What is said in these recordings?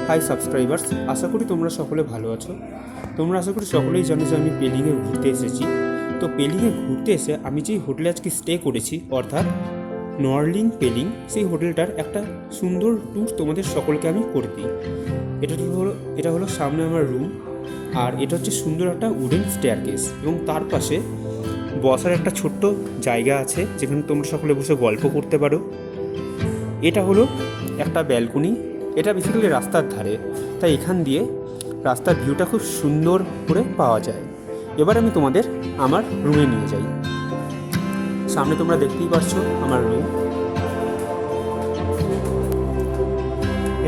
High subscribers, আশা করি তোমরা সকলে ভালো আছো। তোমরা আশা করি সকলেই জানো যে আমি পেলিংয়ে ঘুরতে এসেছি। তো পেলিংয়ে ঘুরতে এসে আমি যেই হোটেলে আজকে স্টে করেছি, অর্থাৎ নর্লিং পেলিং, সেই হোটেলটার একটা সুন্দর ট্যুর তোমাদের সকলকে আমি করে দিই। এটা হলো সামনে আমার রুম, আর এটা হচ্ছে সুন্দর একটা উডেন স্টেয়ারকেস, এবং তার পাশে বসার একটা ছোট্ট জায়গা আছে যেখানে তোমরা সকলে বসে গল্প করতে পারো। এটা হলো একটা ব্যালকনি, এটা বেসিক্যালি রাস্তার ধারে, তাই এখান দিয়ে রাস্তার ভিউটা খুব সুন্দর করে পাওয়া যায়। এবার আমি তোমাদের আমার রুমে নিয়ে যাই। সামনে তোমরা দেখতেই পাচ্ছ আমার রুম।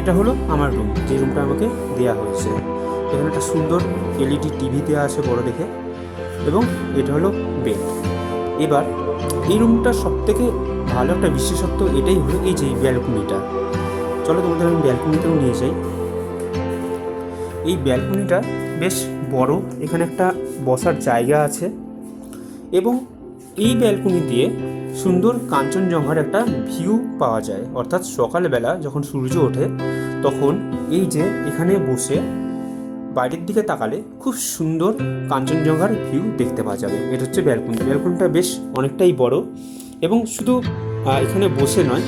এটা হলো আমার রুম, যে রুমটা আমাকে দেওয়া হয়েছে। এখানে একটা সুন্দর এলইডি টিভি দেওয়া আছে বড় দেখে, এবং এটা হলো বেড। এবার এই রুমটার সবথেকে ভালো একটা বিশেষত্ব এটাই হলো এই যে ব্যালকনিটা। চলো তোমাদের আমি ব্যালকনিতেও নিয়ে যাই। এই ব্যালকনিটা বেশ বড়, এখানে একটা বসার জায়গা আছে, এবং এই ব্যালকনি দিয়ে সুন্দর কাঞ্চনজঙ্ঘার একটা ভিউ পাওয়া যায়। অর্থাৎ সকালবেলা যখন সূর্য ওঠে তখন এই যে এখানে বসে বাইরের দিকে তাকালে খুব সুন্দর কাঞ্চনজঙ্ঘার ভিউ দেখতে পাওয়া যাবে। এটা হচ্ছে ব্যালকনিটা বেশ অনেকটাই বড়, এবং শুধু এখানে বসে নয়,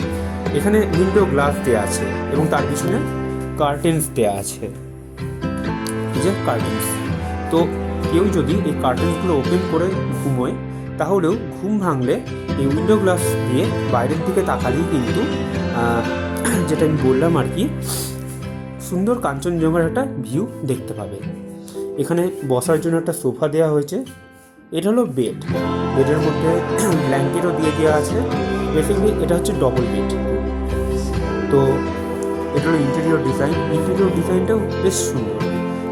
এখানে উইন্ডো গ্লাস দেওয়া আছে, এবং তার পিছনে কার্টেন্স দেওয়া আছে, এই যে কার্টেন্স। তো কেউ যদি এই কার্টেন্সগুলো ওপেন করে ঘুমোয়, তাহলেও ঘুম ভাঙলে এই উইন্ডো গ্লাস দিয়ে বাইরের দিকে তাকালেই কিন্তু যেটা আমি বললাম আর কি, সুন্দর কাঞ্চনজঙ্ঘার একটা ভিউ দেখতে পাবে। এখানে বসার জন্য একটা সোফা দেওয়া হয়েছে। এটা হলো বেড, বেডের মধ্যে ব্ল্যাঙ্কেটও দিয়ে দেওয়া আছে। বেসিক্যালি এটা হচ্ছে ডবল বেড। তো এটা হলো ইন্টেরিয়র ডিজাইনটাও বেশ সুন্দর।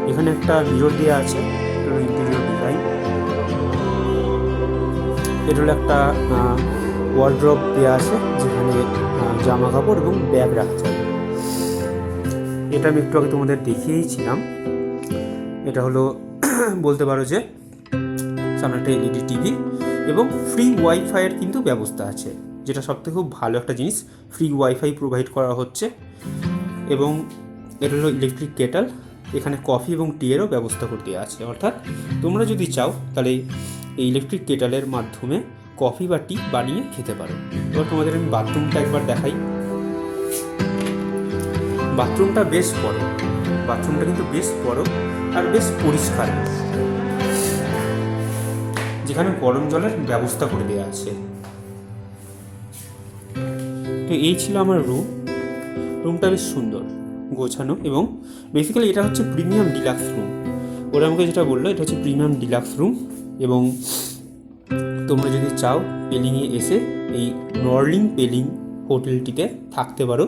এখানে একটা মিরর দেওয়া আছে, এটা হলো ইন্টেরিয়র ডিজাইন। এটা হলো একটা ওয়ার্ড্রপ দেওয়া আছে, যেখানে জামা কাপড় এবং ব্যাগ রাখা যাবে। এটা আমি একটু আগে তোমাদের দেখিয়েছিলাম। এটা হলো বলতে পারো যে সামনে একটা এলইডি টিভি, এবং ফ্রি ওয়াইফাইয়ের কিন্তু ব্যবস্থা আছে, যেটা সবথেকে খুব ভালো একটা জিনিস। ফ্রি ওয়াইফাই প্রোভাইড করা হচ্ছে। এবং এটা হলো ইলেকট্রিক কেটল, এখানে কফি এবং টিয়েরও ব্যবস্থা করে দেওয়া আছে। অর্থাৎ তোমরা যদি চাও তাহলে এই ইলেকট্রিক কেটলের মাধ্যমে কফি বা টি বানিয়ে খেতে পারো। এবার তোমাদের আমি বাথরুমটা একবার দেখাই। বাথরুমটা কিন্তু বেশ বড় আর বেশ পরিষ্কার, যেখানে গরম জলের ব্যবস্থা করে দেওয়া আছে। তো এই ছিল আমার রুমটা বেশ সুন্দর গোছানো, এবং বেসিক্যালি এটা হচ্ছে প্রিমিয়াম ডিলাক্স রুম। ওরা আমাকে যেটা বললো, এটা হচ্ছে প্রিমিয়াম ডিলাক্স রুম। এবং তোমরা যদি চাও পেলিংয়ে এসে এই নর্লিং পেলিং হোটেলটিতে থাকতে পারো।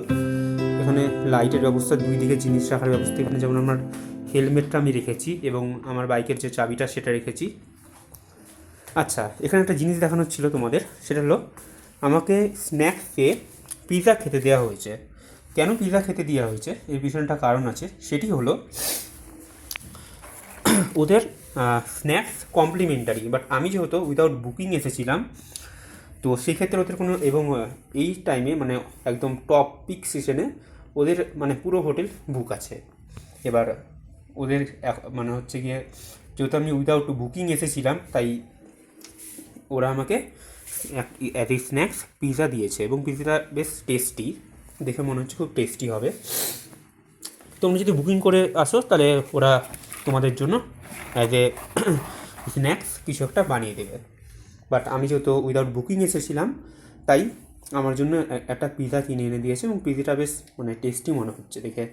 এখানে লাইটের ব্যবস্থা, দুই দিকে জিনিস রাখার ব্যবস্থা। এখানে যেমন আমার হেলমেটটা আমি রেখেছি, এবং আমার বাইকের যে চাবিটা সেটা রেখেছি। আচ্ছা, এখানে একটা জিনিস দেখানোর ছিল তোমাদের, সেটা হলো আমাকে স্ন্যাক্সে পিৎজা খেতে দেওয়া হয়েছে। কেন পিৎজা খেতে দেওয়া হয়েছে এর পিছনটা কারণ আছে। সেটি হলো ওদের স্ন্যাক্স কমপ্লিমেন্টারি, বাট আমি যেহেতু উইদাউট বুকিং এসেছিলাম, তো সেক্ষেত্রে ওদের কোনো, এবং এই টাইমে মানে একদম টপ পিক সিজনে ওদের মানে পুরো হোটেল বুক আছে। এবার ওদের মানে হচ্ছে গিয়ে, যেহেতু আমি উইদাউট বুকিং এসেছিলাম, তাই ওরা আমাকে অ্যাজ এ স্ন্যাক্স পিৎজা দিয়েছে, এবং পিৎজাটা বেশ টেস্টি, দেখে মনে হচ্ছে খুব টেস্টি হবে। তোমরা যদি বুকিং করে আসো তাহলে ওরা তোমাদের জন্য অ্যাজ এ স্ন্যাক্স কিছু একটা বানিয়ে দেবে। বাট আমি যেহেতু উইদাউট বুকিং এসেছিলাম, তাই আমার জন্য একটা পিৎজা কিনে এনে দিয়েছে, এবং পিৎজাটা বেশ মানে টেস্টি মনে হচ্ছে দেখে।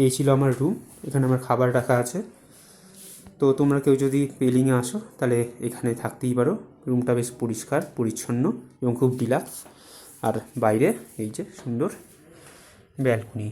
এই ছিল আমার রুম, এখানে আমার খাবার রাখা আছে। তো তোমরা কেউ যদি পেলিংয়ে আসো তাহলে এখানে থাকতেই পারো। রুমটা বেশ পরিষ্কার পরিচ্ছন্ন এবং খুব ডিলাক্স, আর বাইরে এই যে সুন্দর ব্যালকনি।